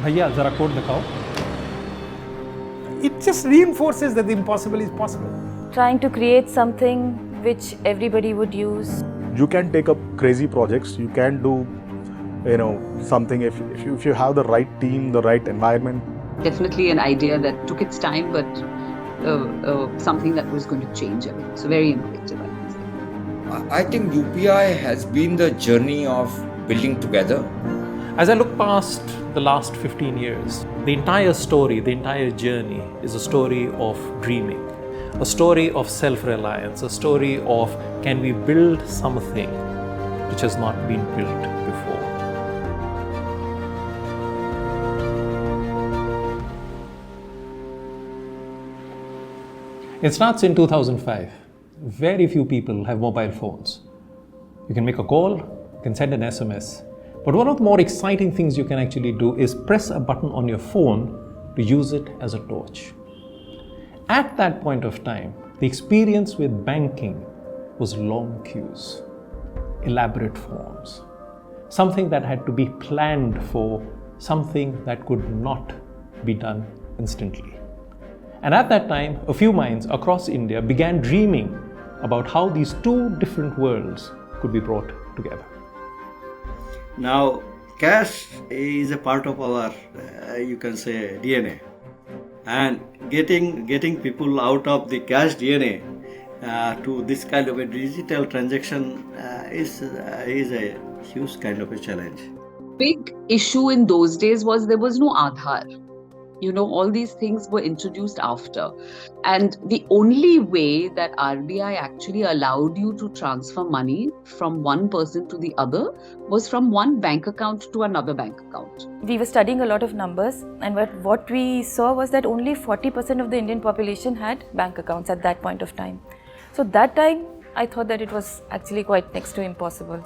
भैया जरा कोड दिखाओ. It just reinforces that the impossible is possible. Trying to create something which everybody would use. You can take up crazy projects. You can do, something if you have the right team, the right environment. Definitely an idea that took its time, but something that was going to change everything. So very innovative, I think. I think UPI has been the journey of building together. As I look past the last 15 years, the entire story, the entire journey is a story of dreaming, a story of self-reliance, a story of can we build something which has not been built before. It starts in 2005. Very few people have mobile phones. You can make a call, you can send an SMS. But one of the more exciting things you can actually do is press a button on your phone to use it as a torch. At that point of time, the experience with banking was long queues, elaborate forms, something that had to be planned for, something that could not be done instantly. And at that time, a few minds across India began dreaming about how these two different worlds could be brought together. Now, cash is a part of our, you can say, DNA. And getting people out of the cash DNA to this kind of a digital transaction is a huge kind of a challenge. Big issue in those days was there was no Aadhaar. All these things were introduced after. And the only way that RBI actually allowed you to transfer money from one person to the other was from one bank account to another bank account. We were studying a lot of numbers, and what we saw was that only 40% of the Indian population had bank accounts at that point of time. So that time, I thought that it was actually quite next to impossible.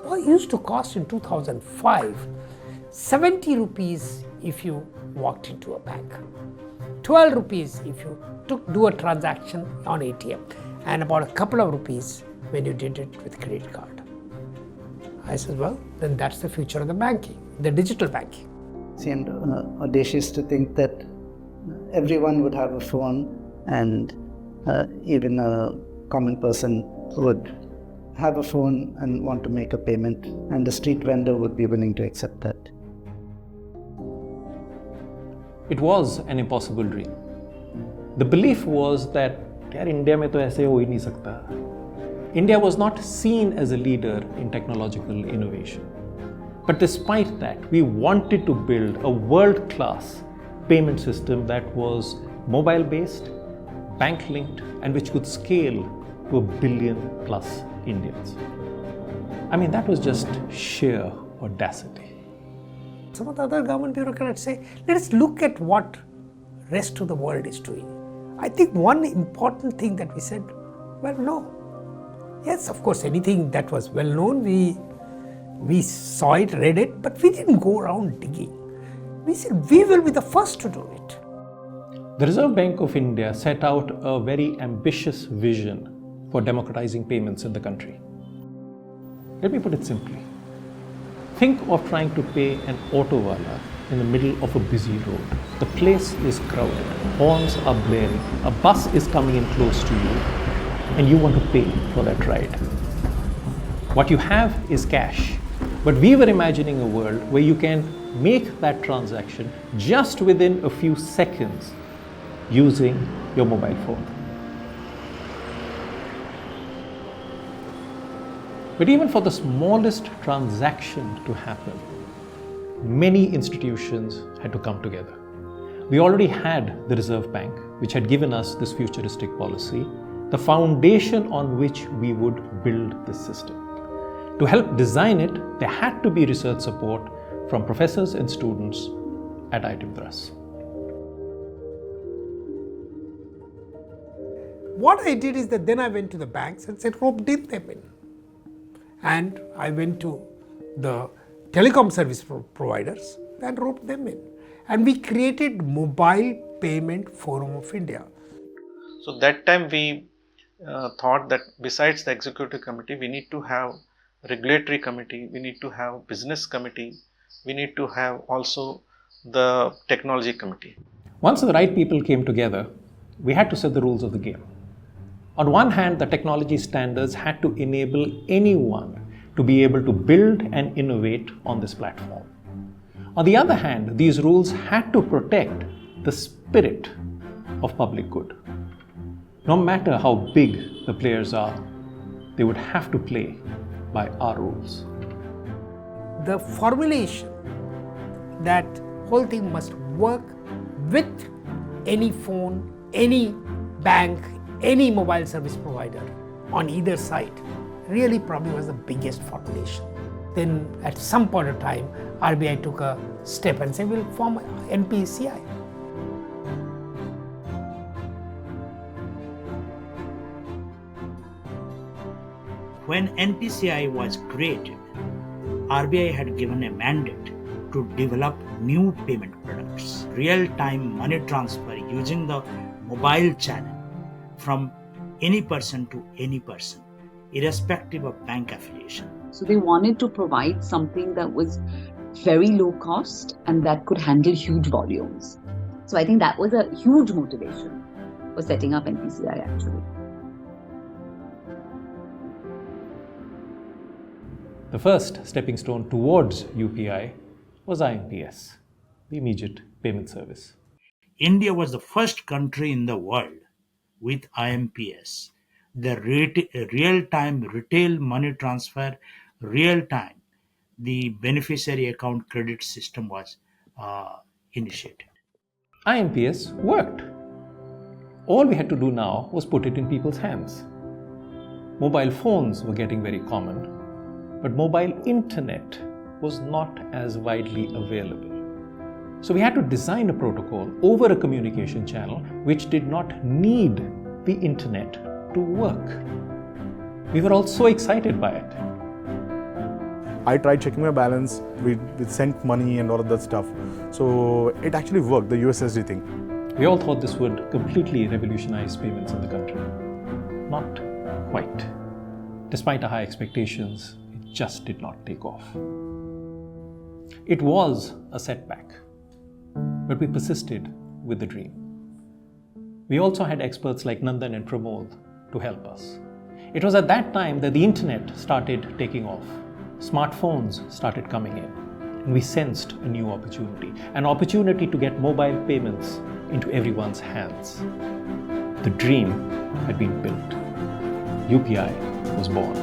It used to cost in 2005 70 rupees if you walked into a bank, 12 rupees if you do a transaction on ATM, and about a couple of rupees when you did it with credit card. I said, well, then that's the future of the banking, the digital banking. Seemed audacious to think that everyone would have a phone, and even a common person would have a phone and want to make a payment, and the street vendor would be willing to accept that. It was an impossible dream. The belief was that India mein to aise ho hi nahi sakta. India was not seen as a leader in technological innovation. But despite that, we wanted to build a world-class payment system that was mobile-based, bank-linked, and which could scale to 1 billion plus Indians. I mean, that was just sheer audacity. Some of the other government bureaucrats say, let us look at what rest of the world is doing. I think one important thing that we said, well, no. Yes, of course, anything that was well known, we saw it, read it, but we didn't go around digging. We said, we will be the first to do it. The Reserve Bank of India set out a very ambitious vision for democratizing payments in the country. Let me put it simply. Think of trying to pay an auto wala in the middle of a busy road. The place is crowded, horns are blaring, a bus is coming in close to you, and you want to pay for that ride. What you have is cash, but we were imagining a world where you can make that transaction just within a few seconds using your mobile phone. But even for the smallest transaction to happen, many institutions had to come together. We already had the Reserve Bank, which had given us this futuristic policy, the foundation on which we would build this system. To help design it, there had to be research support from professors and students at IMPS. What I did is that then I went to the banks and said, roped them in. And I went to the telecom service providers and roped them in. And we created Mobile Payment Forum of India. So that time we thought that besides the executive committee, we need to have regulatory committee, we need to have business committee, we need to have also the technology committee. Once the right people came together, we had to set the rules of the game. On one hand, the technology standards had to enable anyone to be able to build and innovate on this platform. On the other hand, these rules had to protect the spirit of public good. No matter how big the players are, they would have to play by our rules. The formulation that whole thing must work with any phone, any bank, any mobile service provider on either side really probably was the biggest formulation. Then at some point of time, RBI took a step and said, we'll form NPCI. When NPCI was created, RBI had given a mandate to develop new payment products, real-time money transfer using the mobile channel from any person to any person, irrespective of bank affiliation. So they wanted to provide something that was very low cost and that could handle huge volumes. So I think that was a huge motivation for setting up NPCI actually. The first stepping stone towards UPI was IMPS, the immediate payment service. India was the first country in the world with IMPS, the real-time retail money transfer, real-time, the beneficiary account credit system was initiated. IMPS worked. All we had to do now was put it in people's hands. Mobile phones were getting very common, but mobile internet was not as widely available. So we had to design a protocol over a communication channel which did not need the internet to work. We were all so excited by it. I tried checking my balance, we sent money and all of that stuff. So it actually worked, the USSD thing. We all thought this would completely revolutionize payments in the country. Not quite. Despite our high expectations, it just did not take off. It was a setback, but we persisted with the dream. We also had experts like Nandan and Pramod to help us. It was at that time that the internet started taking off. Smartphones started coming in, and we sensed a new opportunity, an opportunity to get mobile payments into everyone's hands. The dream had been built. UPI was born.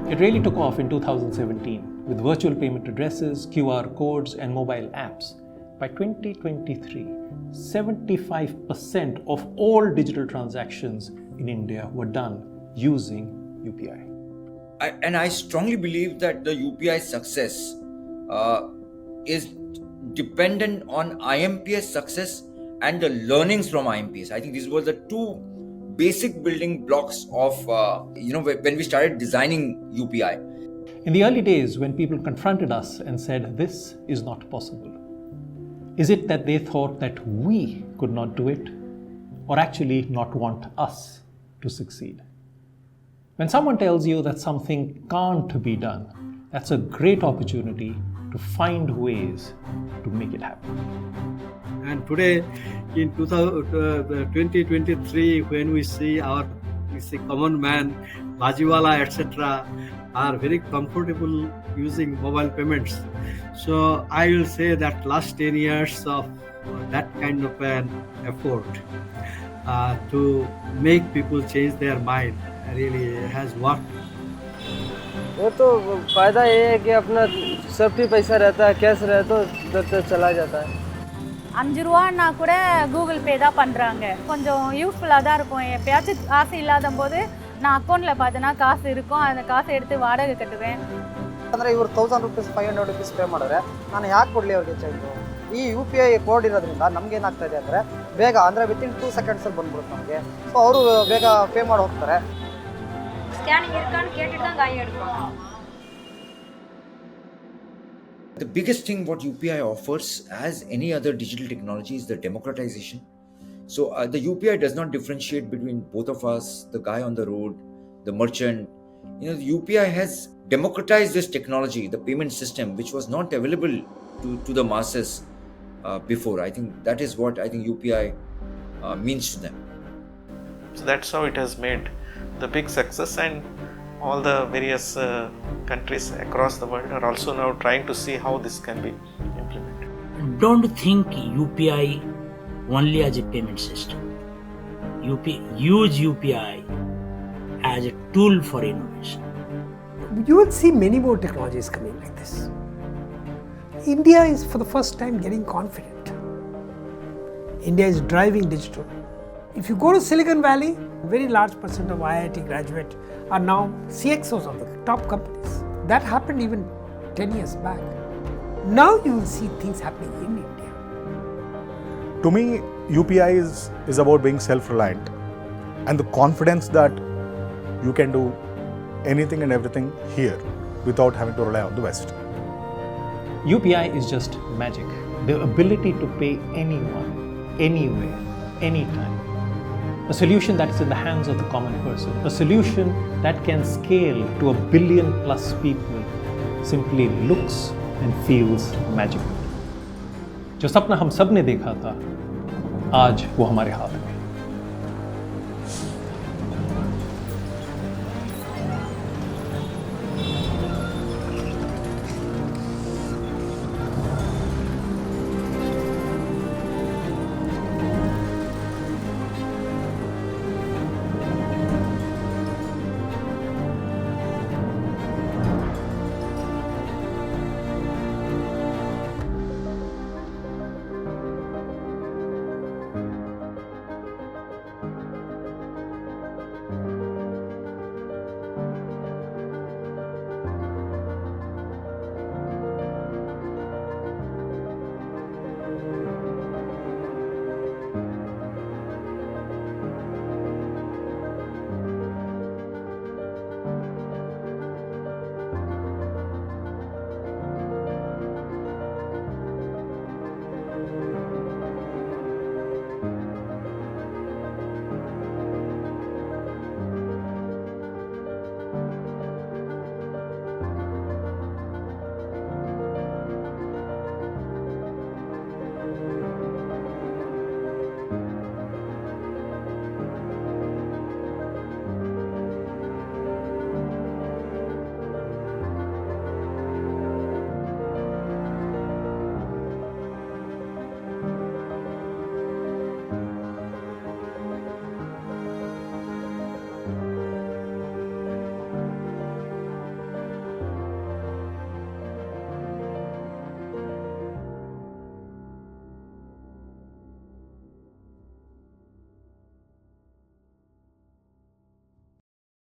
It really took off in 2017 with virtual payment addresses, QR codes, and mobile apps. By 2023, 75% of all digital transactions in India were done using UPI. I strongly believe that the UPI success is dependent on IMPS success and the learnings from IMPS. I think these were the two basic building blocks of when we started designing UPI. In the early days, when people confronted us and said, this is not possible, is it that they thought that we could not do it, or actually not want us to succeed? When someone tells you that something can't be done, that's a great opportunity to find ways to make it happen. And today, in 2023, when we see common man, Bajiwala, etc., are very comfortable using mobile payments. So I will say that last 10 years of that kind of an effort to make people change their mind really has worked. वो तो फायदा ये है कि अपना safety पैसा रहता है, कैश रहे तो दर चला जाता है. 5 ரூபான்னா கூட கூகுள் பே தான் பண்ணுறாங்க. கொஞ்சம் யூஸ்ஃபுல்லாக தான் இருக்கும். எப்பயாச்சும் காசு இல்லாத போது நான் அக்கௌண்ட்டில் பார்த்தேன்னா காசு இருக்கும், அந்த காசை எடுத்து வாடகை கட்டுவேன். ಅಂದರೆ ಇವರು 1000 ರೂಪೀಸ್ 500 ರೂಪೀಸ್ ಪೇ ಮಾಡಿದ್ರೆ ನಾನು ಯಾಕೆ ಕೊಡಲಿ ಅವ್ರಿಗೆ ಚೇಂಜು? ಈ ಯು ಪಿ ಐ ಕೋಡ್ ಇರೋದ್ರಿಂದ ನಮ್ಗೆ ಏನಾಗ್ತಾ ಇದೆ ಅಂದರೆ ಬೇಗ ಅಂದರೆ ವಿತಿನ್ 2 ಸೆಕೆಂಡ್ಸಲ್ಲಿ ಬಂದ್ಬಿಡುತ್ತೆ ನಮಗೆ. ಸೊ ಅವರು ಬೇಗ ಪೇ ಮಾಡಿ ಹೋಗ್ತಾರೆ. ஸ்கேனிங் இருக்கான்னு கேட்டுட்டு தான் காய் எடுக்கணும். The biggest thing what UPI offers as any other digital technology is the democratization. So the UPI does not differentiate between both of us, the guy on the road, the merchant, the UPI has democratized this technology, the payment system, which was not available to the masses before. I think that is what I think UPI means to them. So that's how it has made the big success, and all the various countries across the world are also now trying to see how this can be implemented. Don't think UPI only as a payment system. Use UPI as a tool for innovation. You will see many more technologies coming like this. India is for the first time getting confident. India is driving digital. If you go to Silicon Valley, a very large percent of IIT graduates are now CXOs of the top companies. That happened even 10 years back. Now you will see things happening in India. To me, UPI is about being self-reliant and the confidence that you can do anything and everything here without having to rely on the West. UPI is just magic. The ability to pay anyone, anywhere, anytime. A solution that is in the hands of the common person. A solution that can scale to 1 billion plus people simply looks and feels magical. जो सपना हम सब ने देखा था, आज वो हमारे हाथ है.